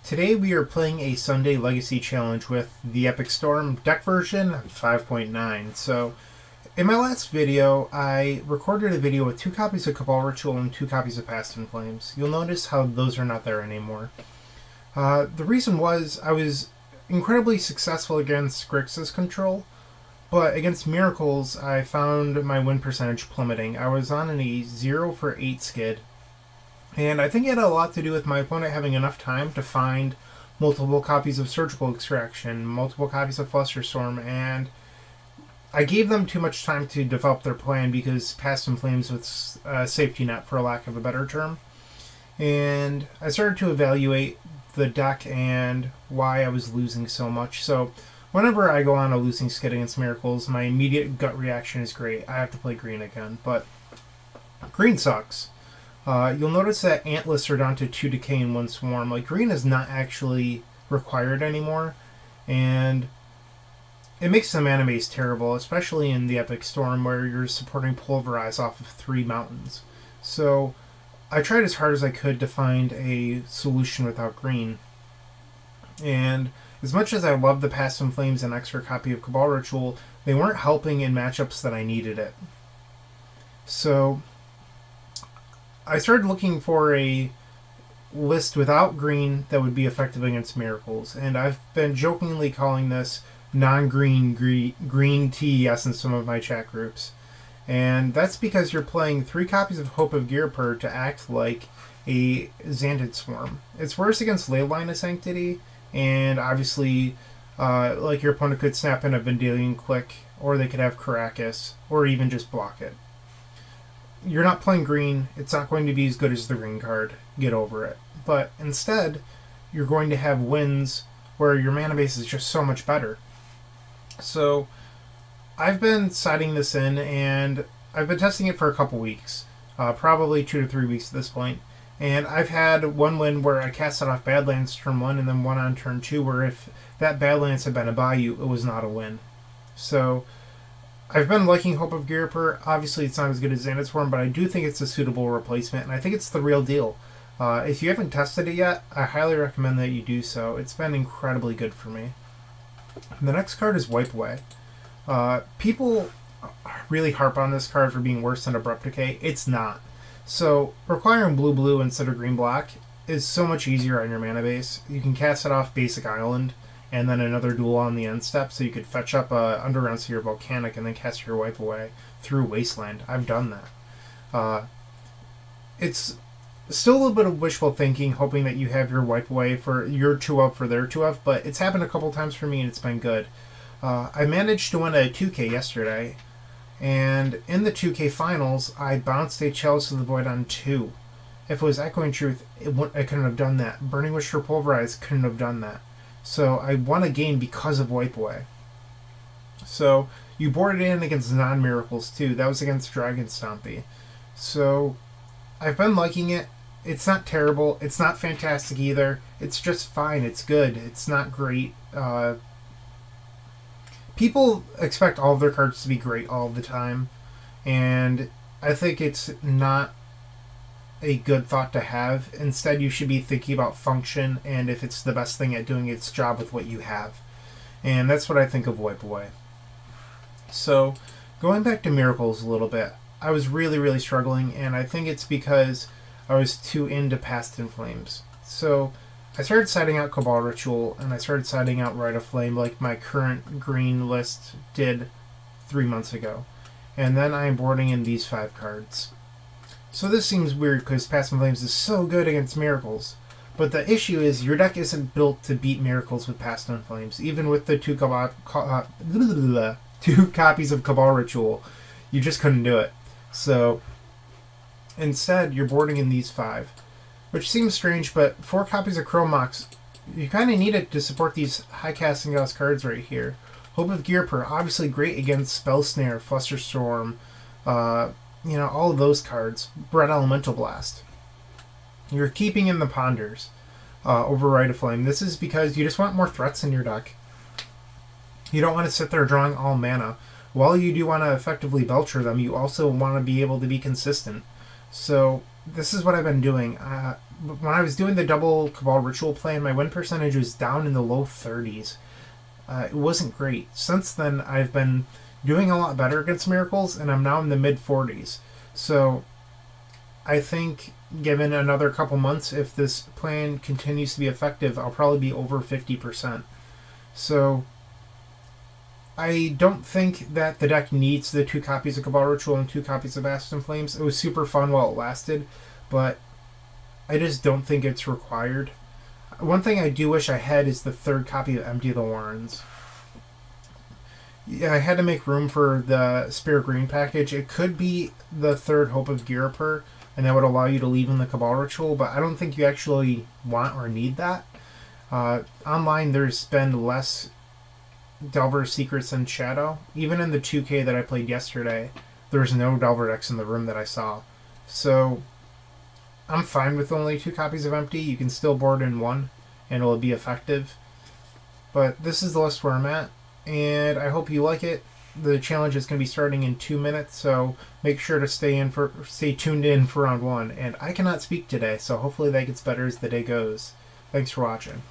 Today we are playing a Sunday Legacy Challenge with the Epic Storm deck version 5.9. So, in my last video, I recorded a video with 2 copies of Cabal Ritual and 2 copies of Past in Flames. You'll notice how those are not there anymore. The reason was I was incredibly successful against Grixis control, but against Miracles I found my win percentage plummeting. I was on a 0 for 8 skid. And I think it had a lot to do with my opponent having enough time to find multiple copies of Surgical Extraction, multiple copies of Flusterstorm, and I gave them too much time to develop their plan because Past in Flames was a safety net, for lack of a better term. And I started to evaluate the deck and why I was losing so much. So whenever I go on a losing skid against Miracles, my immediate gut reaction is great. I have to play green again, but green sucks. You'll notice that ant lists are down to 2 decay and 1 swarm. Like, green is not actually required anymore, and it makes the mana base terrible, especially in the Epic Storm where you're supporting Pulverize off of 3 mountains. So I tried as hard as I could to find a solution without green. And as much as I love the Past in Flames and extra copy of Cabal Ritual, they weren't helping in matchups that I needed it. So I started looking for a list without green that would be effective against Miracles, and I've been jokingly calling this non-green green tea in some of my chat groups. And that's because you're playing 3 copies of Hope of Gearper to act like a Xantid Swarm. It's worse against Leyline of Sanctity, and obviously like your opponent could snap in a Vendilion Click, or they could have Caracas, or even just block it. You're not playing green, it's not going to be as good as the green card, get over it. But instead, you're going to have wins where your mana base is just so much better. So, I've been siding this in, and I've been testing it for a couple weeks, probably 2 to 3 weeks at this point. And I've had one win where I casted off Badlands turn 1, and then one on turn 2, where if that Badlands had been a Bayou, it was not a win. So I've been liking Hope of Gearper. Obviously, it's not as good as Xantid Swarm, but I do think it's a suitable replacement, and I think it's the real deal. If you haven't tested it yet, I highly recommend that you do so. It's been incredibly good for me. The next card is Wipe Away. People really harp on this card for being worse than Abrupt Decay. It's not. So, requiring blue-blue instead of green-black is so much easier on your mana base. You can cast it off Basic Island, and then another duel on the end step, so you could fetch up a Underground Seer Volcanic and then cast your Wipe Away through Wasteland. I've done that. It's still a little bit of wishful thinking, hoping that you have your Wipe Away for your 2-up for their 2-up, but it's happened a couple times for me and it's been good. I managed to win a 2K yesterday, and in the 2K finals, I bounced a Chalice of the Void on 2. If it was Echoing Truth, I couldn't have done that. Burning Wish for Pulverize couldn't have done that. So I won a game because of Wipe Away. So you boarded in against non-Miracles too. That was against Dragon Stompy. So I've been liking it. It's not terrible. It's not fantastic either. It's just fine. It's good. It's not great. People expect all of their cards to be great all the time, and I think it's not a good thought to have. Instead, you should be thinking about function and if it's the best thing at doing its job with what you have. And that's what I think of Wipe Away. So, going back to Miracles a little bit, I was really struggling, and I think it's because I was too into Past in Flames. So, I started siding out Cabal Ritual, and I started siding out Rite of Flame like my current green list did 3 months ago. And then I am boarding in these 5 cards. So this seems weird because Past in Flames is so good against Miracles. But the issue is your deck isn't built to beat Miracles with Past in Flames. Even with the 2 copies of Cabal Ritual, you just couldn't do it. So instead, you're boarding in these 5. Which seems strange, but 4 copies of Chrome Mox, you kind of need it to support these high casting house cards right here. Hope of Gearper, obviously great against Spell Snare, Flusterstorm, you know, all of those cards. Bread Elemental Blast. You're keeping in the Ponders over Rite of Flame. This is because you just want more threats in your deck. You don't want to sit there drawing all mana. While you do want to effectively Belcher them, you also want to be able to be consistent. So this is what I've been doing. when I was doing the double Cabal Ritual plan, my win percentage was down in the low 30s. It wasn't great. Since then, I've been doing a lot better against Miracles, and I'm now in the mid 40s. So I think given another couple months, if this plan continues to be effective, I'll probably be over 50%. So I don't think that the deck needs the 2 copies of Cabal Ritual and 2 copies of Ashen Flames. It was super fun while it lasted, but I just don't think it's required. One thing I do wish I had is the 3rd copy of Empty the Warrens. Yeah, I had to make room for the Spirit Green package. It could be the 3rd Hope of Girapur, and that would allow you to leave in the Cabal Ritual, but I don't think you actually want or need that. Online, there's been less Delver Secrets and Shadow. Even in the 2K that I played yesterday, there was no Delver decks in the room that I saw. So I'm fine with only 2 copies of Empty. You can still board in 1, and it'll be effective. But this is the list where I'm at, and I hope you like it. The challenge is going to be starting in 2 minutes, so make sure to stay tuned in for round 1. And I cannot speak today, so hopefully that gets better as the day goes. Thanks for watching.